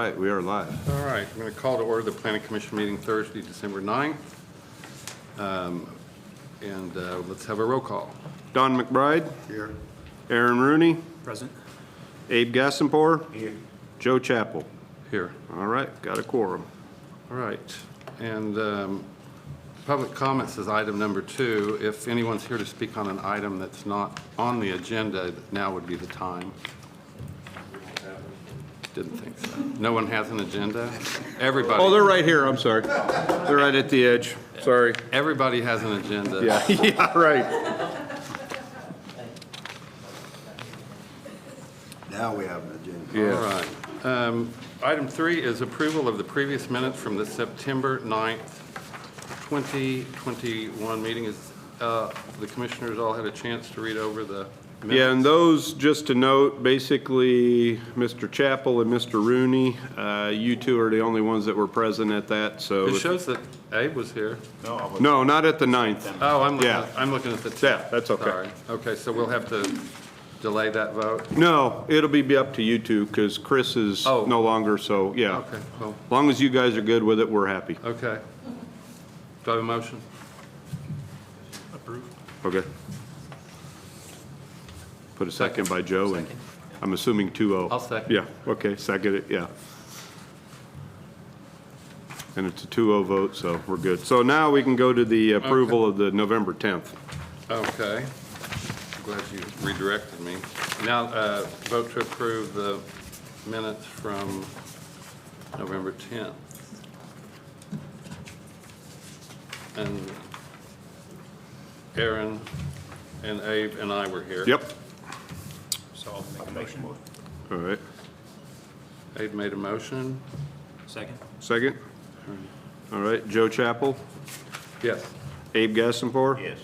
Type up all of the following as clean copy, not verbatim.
right, we are live. All right, I'm going to call to order the Planning Commission meeting Thursday, December 9th. Let's have a roll call. Don McBride. Here. Aaron Rooney. Present. Abe Gassenpour. Here. Joe Chappell. Here. All right, got a quorum. All right, and public comments is item number 2. If anyone's here to speak on an item that's not on the agenda, now would be the time. Didn't think so. No one has an agenda? Everybody. Oh, they're right here, I'm sorry. They're right at the edge, sorry. Everybody has an agenda. Yeah, yeah, right. Now we have an agenda. Yeah. All right. Item 3 is approval of the previous minutes from the September 9th, 2021 meeting. Is the commissioners all had a chance to read over the minutes? Yeah, and those, just to note, basically, Mr. Chappell and Mr. Rooney, you two are the only ones that were present at that, so. It shows that Abe was here. No, not at the 9th. Oh, I'm Yeah. looking at the 10th. Yeah, that's okay. Sorry. Okay, so we'll have to delay that vote? No, it'll be up to you two, because Chris is Oh. no longer, so, yeah. Okay, well, As long as you guys are good with it, we're happy. okay. Do I have a motion? Okay. Put a second by Joe, and I'm assuming 2-0. I'll second. Yeah, okay, second it, yeah. And it's a 2-0 vote, so we're good. So now we can go to the approval of the November 10th. Okay. I'm glad you redirected me. Now, vote to approve the minutes from November 10th. And Aaron and Abe and I were here. Yep, So I'll make a motion. all right. Abe made a motion. Second. Second? All right, Joe Chappell, Yes. Abe Gassenpour, Yes.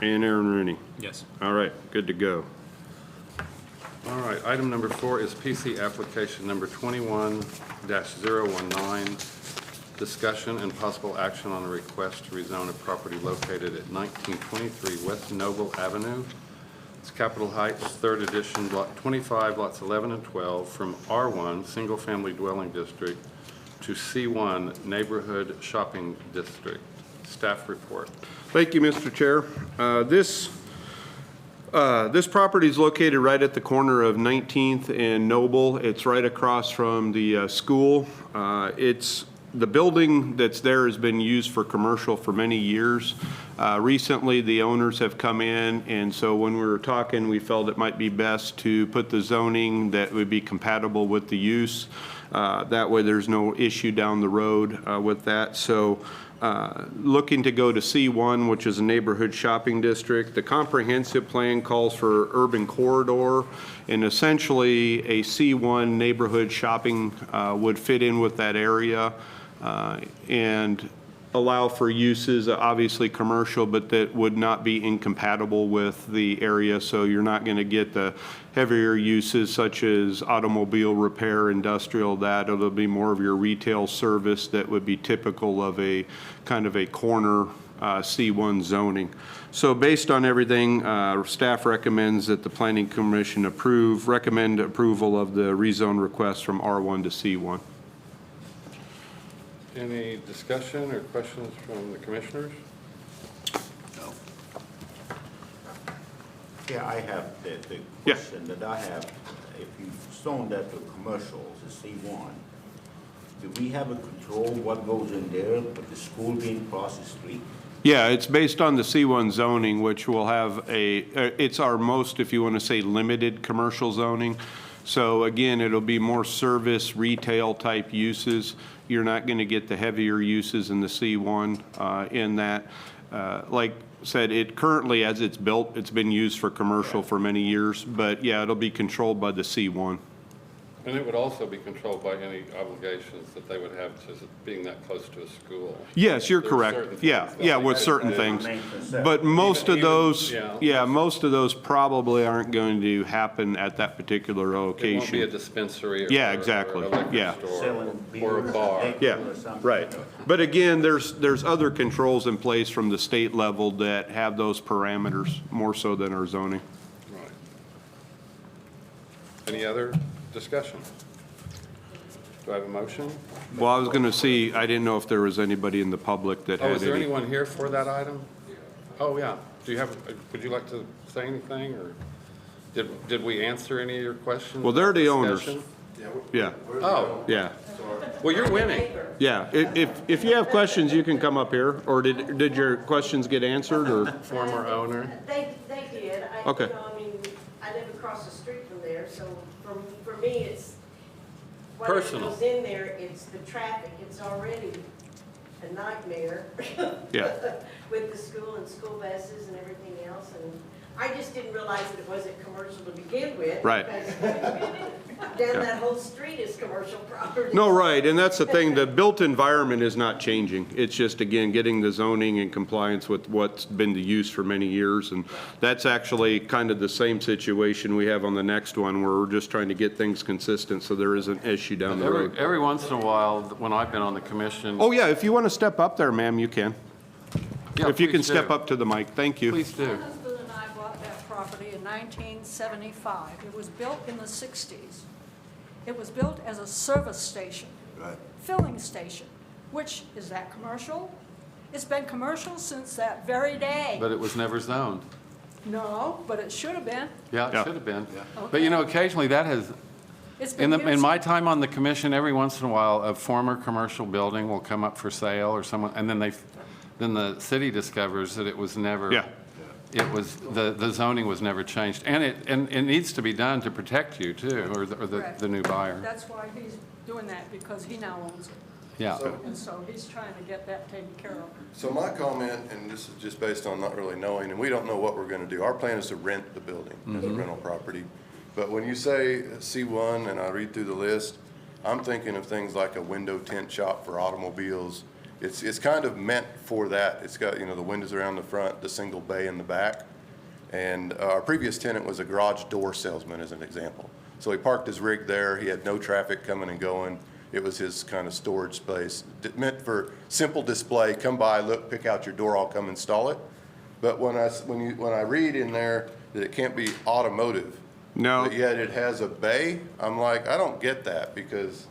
and Aaron Rooney. Yes. All right, good to go. All right, item number 4 is PC application number 21-019, discussion and possible action on a request to rezone a property located at 1923 West Noble Avenue. It's Capitol Heights, 3rd edition, block 25, lots 11 and 12, from R1, single-family dwelling district, to C1, neighborhood shopping district. Staff report. Thank you, Mr. Chair. This property is located right at the corner of 19th and Noble. It's right across from the school. The building that's there has been used for commercial for many years. Recently, the owners have come in, and so when we were talking, we felt it might be best to put the zoning that would be compatible with the use. That way, there's no issue down the road with that. So looking to go to C1, which is a neighborhood shopping district. The comprehensive plan calls for urban corridor, and essentially a C1 neighborhood shopping would fit in with that area and allow for uses, obviously commercial, but that would not be incompatible with the area. So you're not going to get the heavier uses such as automobile repair, industrial, that. It'll be more of your retail service that would be typical of a kind of a corner C1 zoning. So based on everything, staff recommends that the Planning Commission recommend approval of the rezone request from R1 to C1. Any discussion or questions from the commissioners? No. Yeah, I have the Yeah. question that I have. If you zone that to commercial, the C1, do we have a control what goes in there with the school being across the street? Yeah, it's based on the C1 zoning, which will have it's our most, if you want to say, limited commercial zoning. So again, it'll be more service, retail type uses. You're not going to get the heavier uses in the C1 in that. Like I said, it currently, as it's built, it's been used for commercial for many years, but yeah, it'll be controlled by the C1. And it would also be controlled by any obligations that they would have to being that close to a school. Yes, you're There's correct. certain Yeah, things yeah, that with they certain do. things. Maintenance. But most of Even- those, yeah. most of those probably aren't going to happen at that particular It won't be a location. dispensary or Yeah, or exactly. a liquor Yeah. store Selling or a beer, bar. liquor Yeah, or something? right. But again, there's other controls in place from the state level that have those parameters more so than our zoning. Right. Any other discussion? Do I have a motion? Well, I was going to see, I didn't know if there was anybody in the public that Oh, had is there any. anyone here for that item? Oh, yeah. Do you have, would you like to say anything, or did we answer any of your questions? Well, they're the owners. Discussion? Yeah, Oh, yeah, well, you're winning. yeah. If you have questions, you can come up here, or did your questions get answered, or? Former owner. They did. Okay. I mean, I live across the street from there, so for me, it's, whatever Personal. goes in there, it's the traffic. It's already a nightmare Yeah, with the school and school buses and everything else. And I just didn't realize that it wasn't commercial to begin with. Right. Because down that whole street is commercial property. no, right, and that's the thing, the built environment is not changing. It's just, again, getting the zoning in compliance with what's been the use for many years, and that's actually kind of the same situation we have on the next one, where we're just trying to get things consistent, so there isn't an issue down the road. Every once in a while, when I've been on the commission. Oh, yeah, if you want to step up there, ma'am, you can. Yeah, If you can please step do. up to the mic, thank you. Please do. My husband and I bought that property in 1975. It was built in the 60s. It was built as a service station, filling station, which, is that commercial? It's been commercial since that very day. But it was never zoned. No, but it should have been. Yeah, it Yeah. should have been. But you know, occasionally that has, It's in been in used- my time on the commission, every once in a while, a former commercial building will come up for sale or someone, and then then the city discovers that it was never. Yeah. It was, the zoning was never changed. And it needs to be done to protect you too, or Correct. the new buyer. That's why he's doing that, because he now owns it. Yeah. And so he's trying to get that taken care of. So my comment, and this is just based on not really knowing, and we don't know what we're gonna do. Our plan is to rent the building as a rental property. But when you say C1 and I read through the list, I'm thinking of things like a window tint shop for automobiles. It's kind of meant for that. It's got, you know, the windows around the front, the single bay in the back. And our previous tenant was a garage door salesman, as an example. So he parked his rig there. He had no traffic coming and going. It was his kind of storage space, meant for simple display. Come by, look, pick out your door, I'll come install it. But when I read in there that it can't be automotive, No. but yet it has a bay, I'm like, I don't get that, because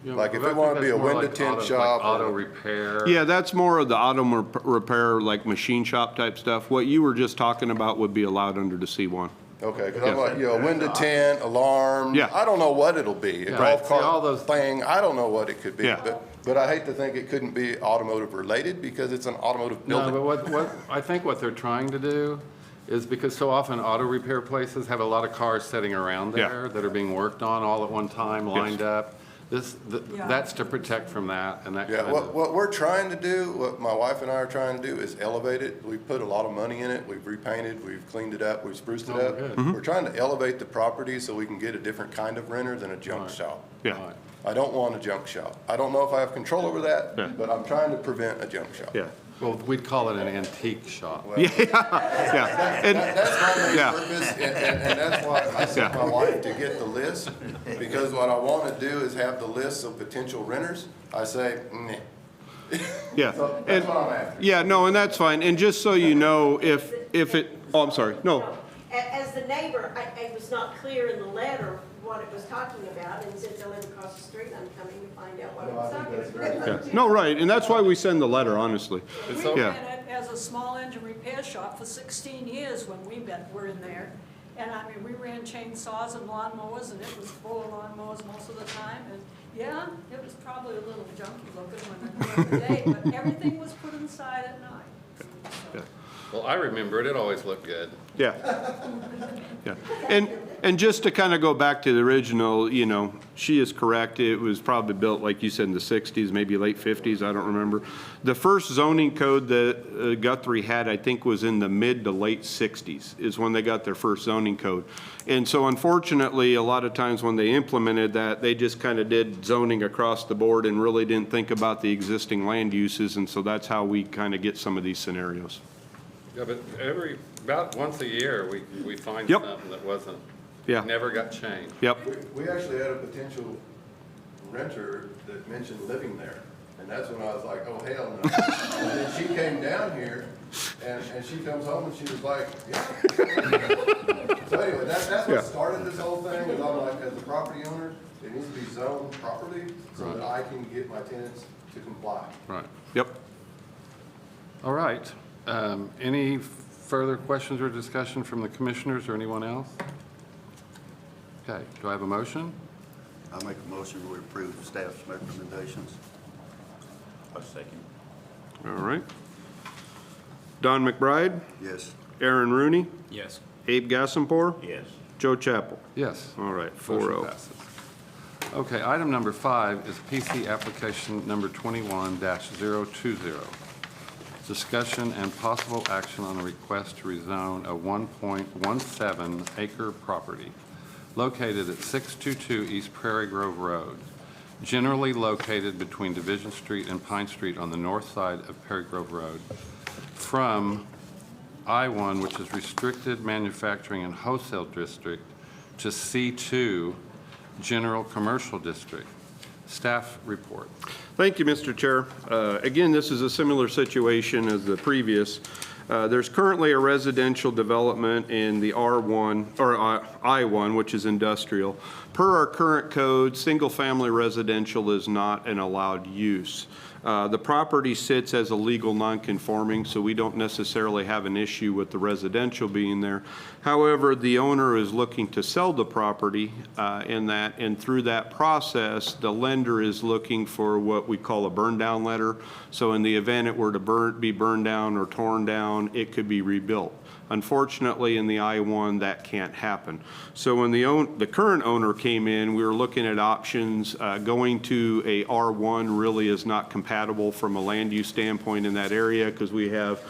Yeah, like if but I it think wanted to be a that's more window like tint auto- shop. like auto or- repair. Yeah, that's more of the auto repair, like machine shop type stuff. What you were just talking about would be allowed under the C1. Okay, because I'm Yeah. like, you know, window tint, alarm. Yeah. I don't know what it'll be. A Yeah. golf See, all cart those- thing, I don't know what it could be. Yeah. But I hate to think it couldn't be automotive related because it's an automotive No, building. but I think what they're trying to do is, because so often auto repair places have a lot of cars sitting around Yeah. there that are being worked on all at one time, lined up. Yeah. That's to protect from that and that Yeah, kind of. what we're trying to do, what my wife and I are trying to do is elevate it. We've put a lot of money in it. We've repainted, we've cleaned it up, we've spruced it Oh, up. good. We're trying to elevate the property so we can get a different kind of renter than a junk Right. shop. Yeah, Right. I don't want a junk shop. I don't know if I have control over that, Yeah. but I'm trying to prevent a junk shop. yeah, Well, we'd call it an antique shop. yeah. And, That's my main Yeah. purpose, and that's why I sent Yeah. my wife to get the list, because what I want to do is have the list of potential renters. I say, nah. yeah. So And, that's what I'm after. yeah, no, and that's fine. And just so you know, if it, oh, I'm sorry, no. As the neighbor, it was not clear in the letter what it was talking about, and since I live across the street, I'm coming to find out what it was talking about. Yeah. No, right, and that's why we send the letter, honestly. We Yeah. ran it as a small engine repair shop for 16 years when were in there. And I mean, we ran chainsaws and lawnmowers, and it was full of lawnmowers most of the time. And yeah, it was probably a little junky looking when the day, but everything was put inside at night. Yeah. Well, I remember it. It always looked good. Yeah. Yeah. And just to kind of go back to the original, you know, she is correct. It was probably built, like you said, in the 60s, maybe late 50s, I don't remember. The first zoning code that Guthrie had, I think, was in the mid to late 60s is when they got their first zoning code. And so unfortunately, a lot of times when they implemented that, they just kind of did zoning across the board and really didn't think about the existing land uses. And so that's how we kind of get some of these scenarios. Yeah, but about once a year, we find Yep. something that wasn't, Yeah. never got changed. Yep. We actually had a potential renter that mentioned living there, and that's when I was like, oh, hell no. And then she came down here, and she comes home and she was like, yeah. So anyway, that's Yeah. what started this whole thing, is I'm like, as a property owner, It needs to be zoned properly so that I can get my tenants to comply. Right. Yep. All right. Any further questions or discussion from the commissioners or anyone else? Okay, do I have a motion? I make a motion we approve staff's recommendations. A second. All right. Don McBride, Yes. Aaron Rooney, Yes. Abe Gassenpour, Yes. Joe Chappell. Yes. All right, Motion 4-0. passes. Okay, item number 5 is PC application number 21-020. Discussion and possible action on a request to rezone a 1.17 acre property located at 622 East Prairie Grove Road, generally located between Division Street and Pine Street on the north side of Prairie Grove Road, from I-1, which is Restricted Manufacturing and Wholesale District, to C2, General Commercial District. Staff report. Thank you, Mr. Chair. Again, this is a similar situation as the previous. There's currently a residential development in the R1, or I1, which is industrial. Per our current code, single-family residential is not an allowed use. The property sits as a legal non-conforming, so we don't necessarily have an issue with the residential being there. However, the owner is looking to sell the property and through that process, the lender is looking for what we call a burn down letter. So in the event it were to be burned down or torn down, it could be rebuilt. Unfortunately, in the I-1, that can't happen. So when the current owner came in, we were looking at options. Going to a R1 really is not compatible from a land use standpoint in that area because we have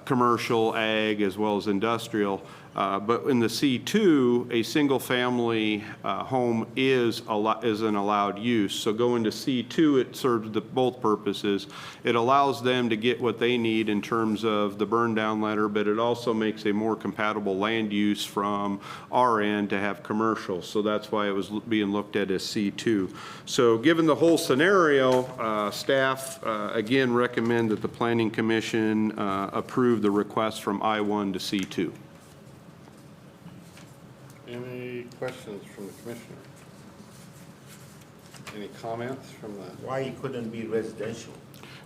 commercial, ag, as well as industrial. But in the C2, a single-family home is an allowed use. So going to C2, it serves both purposes. It allows them to get what they need in terms of the burn-down letter, but it also makes a more compatible land use from our end to have commercial. So that's why it was being looked at as C2. So given the whole scenario, staff, again, recommend that the Planning Commission approve the request from I1 to C2. Any questions from the commissioner? Any comments from the? Why it couldn't be residential?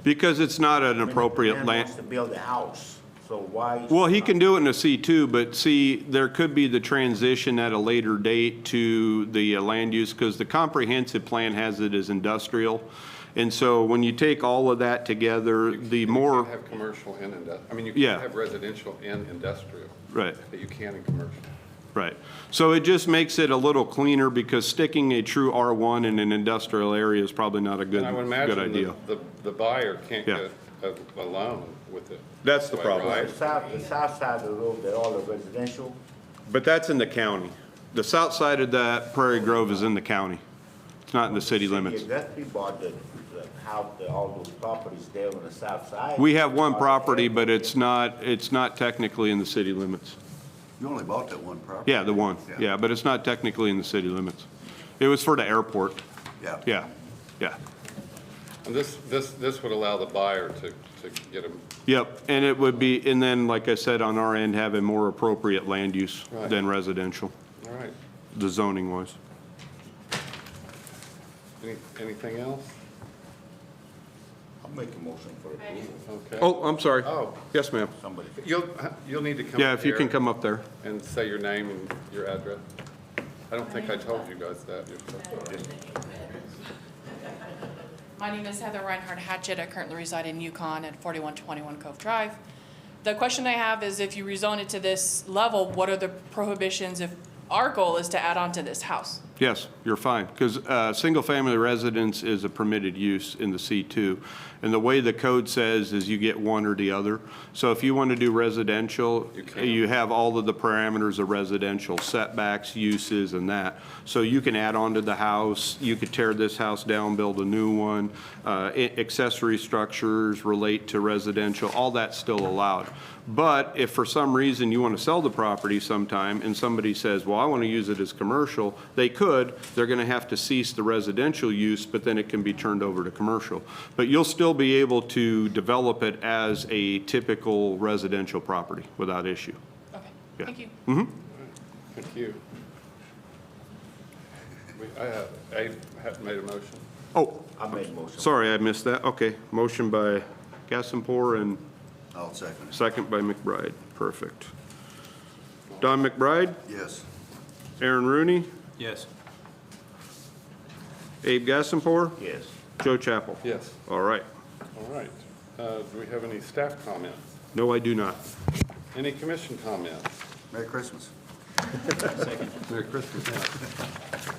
Because it's not an appropriate The man land. wants to build a house, so why? Well, he can do it in a C2, but see, there could be the transition at a later date to the land use, because the comprehensive plan has it as industrial. And so when you take all of that together, the more, You can't have commercial and I mean, you Yeah. can have residential and industrial, right, but you can in commercial. right. So it just makes it a little cleaner, because sticking a true R1 in an industrial area is probably not a good And I would idea. imagine the buyer can't Yeah. get a loan with it. That's the Right, problem. right? The south side of the road, they're all residential. But that's in the county. The south side of that Prairie Grove is in the county. It's not in the city limits. Exactly, bought the house, all those properties there on the south side. We have one property, but it's not technically in the city limits. You only bought that one property? Yeah, the one, yeah, but it's not technically in the city limits. It was for the airport, Yeah. yeah. And this would allow the buyer to get them. Yep, and it would be, and then, like I said, on our end, have a more appropriate land use Right. than residential, All right. the zoning wise. Anything else? I'll make a motion for approval. Okay. Oh, I'm sorry. Oh, Yes, ma'am. Somebody. you'll need to come Yeah, up if you can here come up there. and say your name and your address. I don't think I told you guys that. My name is Heather Reinhardt Hatchett. I currently reside in Yukon at 4121 Cove Drive. The question I have is, if you rezone it to this level, what are the prohibitions if our goal is to add on to this house? Yes, you're fine, because single-family residence is a permitted use in the C2. And the way the code says is you get one or the other. So if you want to do residential, You can. you have all of the parameters of residential, setbacks, uses, and that. So you can add on to the house, you could tear this house down, build a new one. Accessory structures relate to residential, all that's still allowed. But if for some reason you want to sell the property sometime and somebody says, well, I want to use it as commercial, they could. They're going to have to cease the residential use, but then it can be turned over to commercial. But you'll still be able to develop it as a typical residential property without issue. Okay, Yeah. thank you. Thank you. Abe hadn't made a motion. Oh, I made a motion. sorry, I missed that. Okay, motion by Gassenpour and I'll second it. second by McBride. Perfect. Don McBride, Yes. Aaron Rooney, Yes. Abe Gassenpour, Yes. Joe Chappell. Yes. All right. All right. Do we have any staff comments? No, I do not. Any commission comments? Merry Christmas. Merry Christmas.